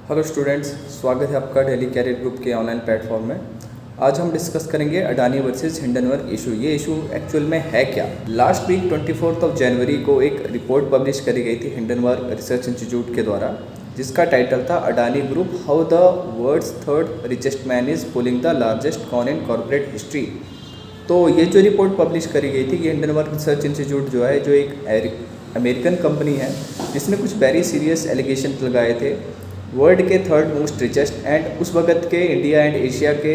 Hello students, स्वागत है आपका डेली कैरियर ग्रुप के ऑनलाइन प्लेटफॉर्म में। आज हम डिस्कस करेंगे अडानी वर्सेस हिंडनबर्ग इशू। ये इशू एक्चुअल में है क्या। लास्ट वीक 24 जनवरी को एक रिपोर्ट पब्लिश करी गई थी हिंडनबर्ग रिसर्च इंस्टीट्यूट के द्वारा, जिसका टाइटल था Adani group how the world's third richest man is pulling the largest con in corporate history. तो ये जो रिपोर्ट पब्लिश करी गई थी, ये हिंडनबर्ग रिसर्च इंस्टीट्यूट जो है, जो एक अमेरिकन कंपनी है, जिसने कुछ वेरी सीरियस एलिगेशन लगाए थे वर्ल्ड के थर्ड मोस्ट रिचेस्ट एंड उस वक्त के इंडिया एंड एशिया के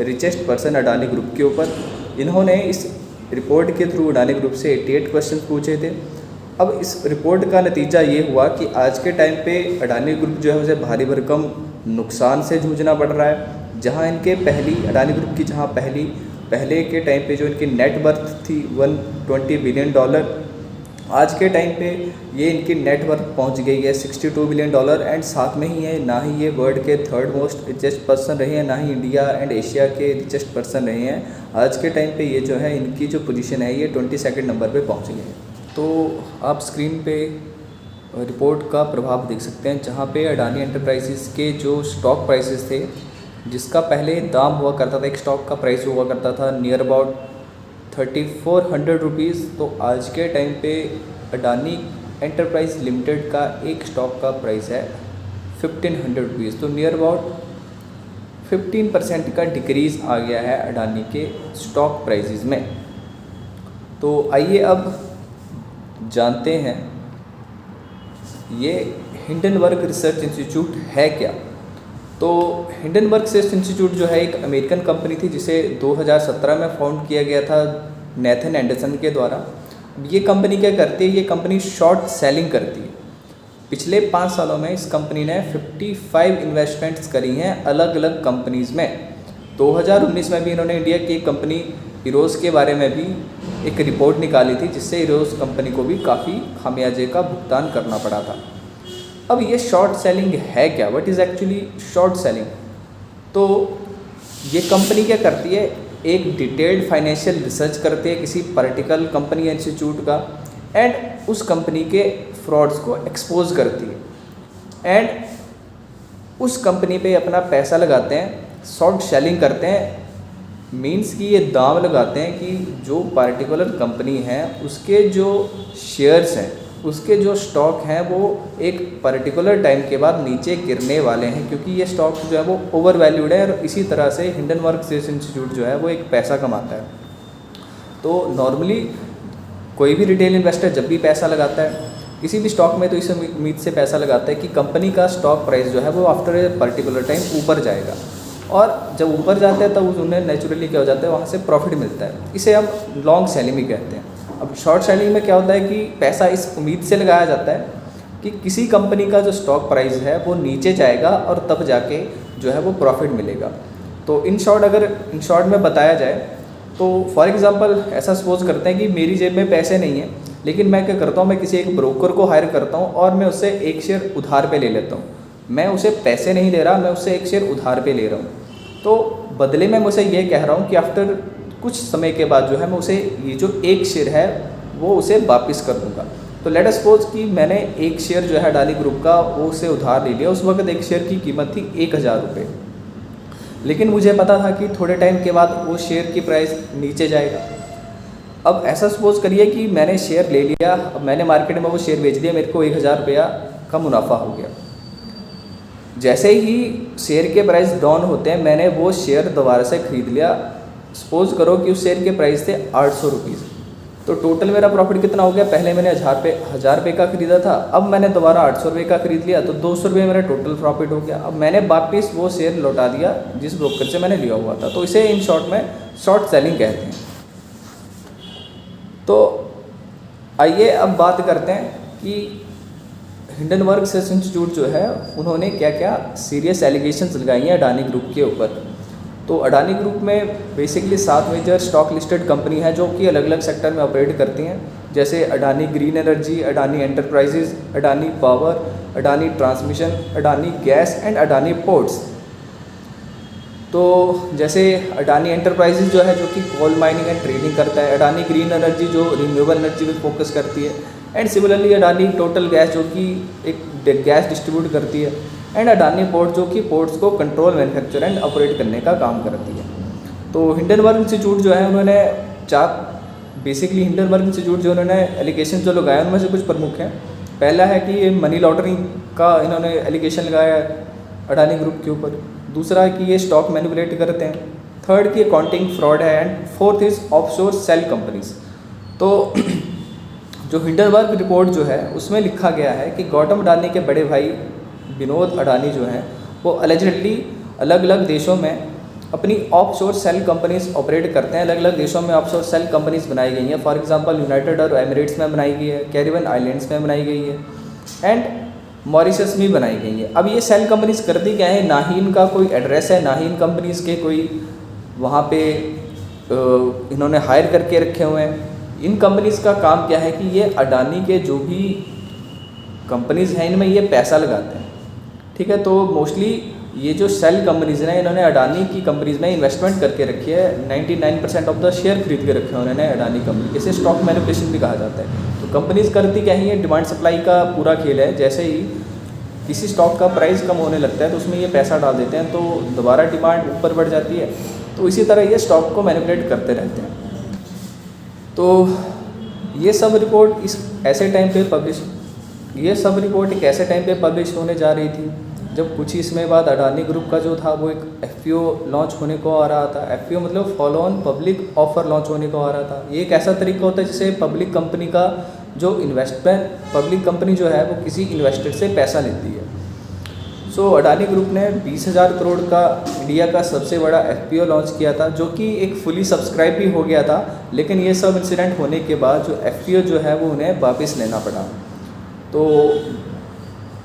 रिचेस्ट पर्सन अडानी ग्रुप के ऊपर। इन्होंने इस रिपोर्ट के थ्रू अडानी ग्रुप से 88 क्वेश्चन पूछे थे। अब इस रिपोर्ट का नतीजा ये हुआ कि आज के टाइम पे अडानी ग्रुप जो है उसे भारी भरकम नुकसान से जूझना पड़ रहा है। जहां इनके अडानी ग्रुप की पहले के टाइम पे जो इनकी नेट वर्थ थी $120 बिलियन, आज के टाइम पे ये इनकी नेट वर्थ पहुंच गई है $62 बिलियन एंड साथ में ही है ना ही ये वर्ल्ड के थर्ड मोस्ट रिचेस्ट पर्सन रहे हैं, ना ही इंडिया एंड एशिया के रिचेस्ट पर्सन रहे हैं। आज के टाइम पे ये जो है इनकी जो पोजीशन है ये 22nd नंबर पे पहुंच गई है। तो आप स्क्रीन पे रिपोर्ट का प्रभाव देख सकते हैं, जहाँ पे अडानी एंटरप्राइजेस के जो स्टॉक प्राइसेस थे, जिसका पहले दाम हुआ करता था, एक स्टॉक का प्राइस हुआ करता था नियर अबाउट 3400 रुपीज़, तो आज के टाइम पे अडानी एंटरप्राइज लिमिटेड का एक स्टॉक का प्राइस है 1500 रुपीज़। तो नियर अबाउट 15% का डिक्रीज़ आ गया है अडानी के स्टॉक प्राइसेस में। तो आइए अब जानते हैं ये हिंडनबर्ग रिसर्च इंस्टीट्यूट है क्या। तो हिंडनबर्ग रिसर्च इंस्टीट्यूट जो है एक अमेरिकन कंपनी थी, जिसे 2017 में फाउंड किया गया था नेथन एंडरसन के द्वारा। ये कंपनी क्या करती है, ये कंपनी शॉर्ट सेलिंग करती है। पिछले 5 सालों में इस कंपनी ने 55 इन्वेस्टमेंट्स करी हैं अलग अलग कंपनीज़ में। 2019 में भी इन्होंने इंडिया की एक कंपनी इरोज़ के बारे में भी एक रिपोर्ट निकाली थी, जिससे इरोज़ कंपनी को भी काफ़ी खामियाजे का भुगतान करना पड़ा था। अब ये शॉर्ट सेलिंग है क्या, what is actually short selling. तो ये कंपनी क्या करती है, एक डिटेल्ड फाइनेंशियल रिसर्च करती है किसी पर्टिकुलर कंपनी या इंस्टीट्यूट का, एंड उस कंपनी के फ्रॉड्स को एक्सपोज करती है एंड उस कंपनी पे अपना पैसा लगाते हैं, शॉर्ट सेलिंग करते हैं। मीन्स कि ये दाम लगाते हैं कि जो पर्टिकुलर कंपनी है उसके जो शेयर्स हैं, उसके जो स्टॉक हैं वो एक पर्टिकुलर टाइम के बाद नीचे गिरने वाले हैं, क्योंकि ये स्टॉक जो है वो ओवर वैल्यूड है। और इसी तरह से हिंडनबर्ग रिसर्च इंस्टीट्यूट जो है वो एक पैसा कमाता है। तो नॉर्मली कोई भी रिटेल इन्वेस्टर जब भी पैसा लगाता है किसी भी स्टॉक में, तो इस उम्मीद से पैसा लगाता है कि कंपनी का स्टॉक प्राइस जो है वो आफ्टर ए पर्टिकुलर टाइम ऊपर जाएगा, और जब ऊपर जाता है तब उन्हें नेचुरली क्या हो जाता है, वहाँ से प्रॉफिट मिलता है। इसे हम लॉन्ग सेलिंग भी कहते हैं। अब शॉर्ट सेलिंग में क्या होता है कि पैसा इस उम्मीद से लगाया जाता है कि किसी कंपनी का जो स्टॉक प्राइस है वो नीचे जाएगा और तब जाके जो है वो प्रॉफिट मिलेगा। तो इन शॉर्ट में बताया जाए तो फॉर एग्जांपल ऐसा सपोज करते हैं कि मेरी जेब में पैसे नहीं हैं, लेकिन मैं क्या करता हूँ, मैं किसी एक ब्रोकर को हायर करता हूँ और मैं उससे एक शेयर उधार पे ले लेता हूँ। मैं उसे पैसे नहीं दे रहा, मैं उससे एक शेयर उधार पे ले रहा हूँ। तो बदले में मैं उसे ये कह रहा हूँ कि आफ्टर कुछ समय के बाद जो है मैं उसे ये जो एक शेयर है वो उसे वापस कर दूंगा। तो लेट अस सपोज कि मैंने एक शेयर जो है अडानी ग्रुप का वो उसे उधार ले लिया। उस वक्त एक शेयर की कीमत थी 1000 रुपये, लेकिन मुझे पता था कि थोड़े टाइम के बाद वो शेयर की प्राइस नीचे जाएगा। अब ऐसा सपोज करिए कि मैंने शेयर ले लिया, अब मैंने मार्केट में वो शेयर बेच दिया, मेरे को 1000 रुपया का मुनाफा हो गया। जैसे ही शेयर के प्राइस डाउन होते हैं, मैंने वो शेयर दोबारा से खरीद लिया। सपोज करो कि उस शेयर के प्राइस थे 800 रुपीज़, तो टोटल मेरा प्रॉफिट कितना हो गया, पहले मैंने 1000 रुपये का खरीदा था, अब मैंने दोबारा 800 रुपये का खरीद लिया, तो 200 रुपये मेरा टोटल प्रॉफिट हो गया। अब मैंने वापस वो शेयर लौटा दिया जिस ब्रोकर से मैंने लिया हुआ था। तो इसे इन शॉर्ट में शॉर्ट सेलिंग कहते हैं। तो आइए अब बात करते हैं कि हिंडनबर्ग रिसर्च इंस्टीट्यूट जो है उन्होंने क्या क्या सीरियस एलिगेशंस लगाई हैं अडानी ग्रुप के ऊपर। तो अडानी ग्रुप में basically 7 major stock listed company है जो कि अलग अलग सेक्टर में ऑपरेट करती हैं, जैसे Adani green energy, Adani enterprises, Adani power, Adani transmission, Adani gas and Adani ports. तो जैसे अडानी एंटरप्राइजेज जो है जो कि कोल माइनिंग एंड ट्रेडिंग करता है, अडानी ग्रीन एनर्जी जो रिन्यूएबल एनर्जी पे फोकस करती है, and similarly Adani total gas जो कि एक गैस डिस्ट्रीब्यूट करती है, एंड अडानी पोर्ट जो कि पोर्ट्स को कंट्रोल, मैन्युफैक्चर एंड ऑपरेट करने का काम करती है। तो हिंडनबर्ग इंस्टीट्यूट जो है उन्होंने बेसिकली हिंडनबर्ग इंस्टीट्यूट जो उन्होंने एलिगेशन जो लगाया उनमें से कुछ प्रमुख हैं। पहला है कि ये मनी लॉन्ड्रिंग का इन्होंने एलिगेशन लगाया है अडानी ग्रुप के ऊपर। दूसरा है कि ये स्टॉक मैनिपुलेट करते हैं। थर्ड कि अकाउंटिंग फ्रॉड है। And fourth is offshore shell companies. तो जो हिंडनबर्ग रिपोर्ट जो है उसमें लिखा गया है कि गौतम अडानी के बड़े भाई विनोद अडानी जो हैं वो अलेजेडली अलग अलग देशों में अपनी ऑफशोर सेल कंपनीज ऑपरेट करते हैं। अलग अलग देशों में ऑफशोर सेल कंपनीज बनाई गई हैं। For example United Arab Emirates में बनाई गई है, कैरिबियन आइलैंड्स में बनाई गई है एंड मॉरिशस में बनाई गई है। अब ये सेल कंपनीज करती क्या है, ना ही इनका कोई एड्रेस है, ना ही इन कंपनीज़ के कोई वहाँ पे इन्होंने हायर करके रखे हुए हैं। इन कंपनीज़ का काम क्या है कि ये अडानी के जो भी कंपनीज़ हैं इनमें ये पैसा लगाते हैं। ठीक है, तो मोस्टली ये जो सेल कंपनीज़ हैं इन्होंने अडानी की कंपनीज़ में इन्वेस्टमेंट करके रखी है। 99% ऑफ द शेयर खरीद के रखे हैं उन्होंने अडानी कंपनी। इसे स्टॉक मैनिपुलेशन भी कहा जाता है। तो कंपनीज़ करती क्या है, ये डिमांड सप्लाई का पूरा खेल है। जैसे ही किसी स्टॉक का प्राइस कम होने लगता है तो उसमें ये पैसा डाल देते हैं तो दोबारा डिमांड ऊपर बढ़ जाती है। तो इसी तरह ये स्टॉक को मैनिपुलेट करते रहते हैं। तो ये सब रिपोर्ट एक ऐसे टाइम पे पब्लिश होने जा रही थी जब कुछ ही समय बाद अडानी ग्रुप का जो था वो एक FPO लॉन्च होने को आ रहा था। FPO मतलब follow on public offer launch होने को आ रहा था। ये एक ऐसा तरीका होता है जिससे पब्लिक कंपनी का जो पब्लिक कंपनी जो है वो किसी इन्वेस्टर से पैसा लेती है। सो अडानी ग्रुप ने 20,000 करोड़ का इंडिया का सबसे बड़ा FPO लॉन्च किया था जो कि एक फुली सब्सक्राइब भी हो गया था। लेकिन ये सब इंसिडेंट होने के बाद जो FPO जो है वो उन्हें वापस लेना पड़ा। तो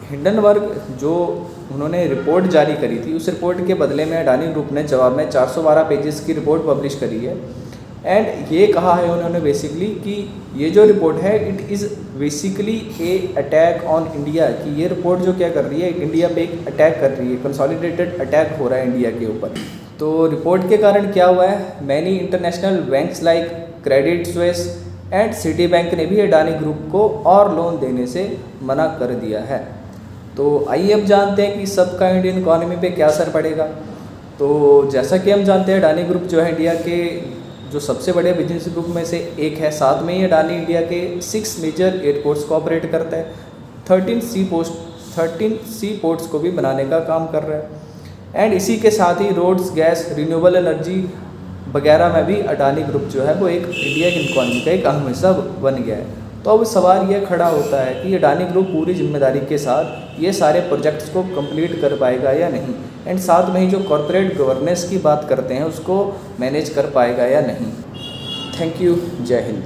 हिंडनबर्ग जो उन्होंने रिपोर्ट जारी करी थी उस रिपोर्ट के बदले में अडानी ग्रुप ने जवाब में 412 पेजेस की रिपोर्ट पब्लिश करी है। एंड ये कहा है उन्होंने बेसिकली कि ये जो रिपोर्ट है it is basically A attack on India, कि ये रिपोर्ट जो क्या कर रही है इंडिया पे एक अटैक कर रही है, कंसोलिडेटेड अटैक हो रहा है इंडिया के ऊपर। तो रिपोर्ट के कारण क्या हुआ है, many international banks like Credit Suisse and city bank ने भी अडानी ग्रुप को और लोन देने से मना कर दिया है। तो आइए अब जानते हैं कि सबका इंडियन इकॉनमी पे क्या असर पड़ेगा। तो जैसा कि हम जानते हैं अडानी ग्रुप जो है इंडिया के जो सबसे बड़े बिजनेस ग्रुप में से एक है। साथ में ही अडानी इंडिया के 6 मेजर एयरपोर्ट्स को ऑपरेट करता है। 13 सी पोर्ट्स को भी बनाने का काम कर रहा है। एंड इसी के साथ ही रोड्स, गैस, रिन्यूएबल एनर्जी वगैरह में भी अडानी ग्रुप जो है वो एक इंडिया की इकॉनमी का एक अहम हिस्सा बन गया है। तो अब सवाल ये खड़ा होता है कि अडानी ग्रुप पूरी जिम्मेदारी के साथ ये सारे प्रोजेक्ट्स को कंप्लीट कर पाएगा या नहीं, एंड साथ में ही जो कॉर्पोरेट गवर्नेंस की बात करते हैं उसको मैनेज कर पाएगा या नहीं। Thank you. जय हिंद।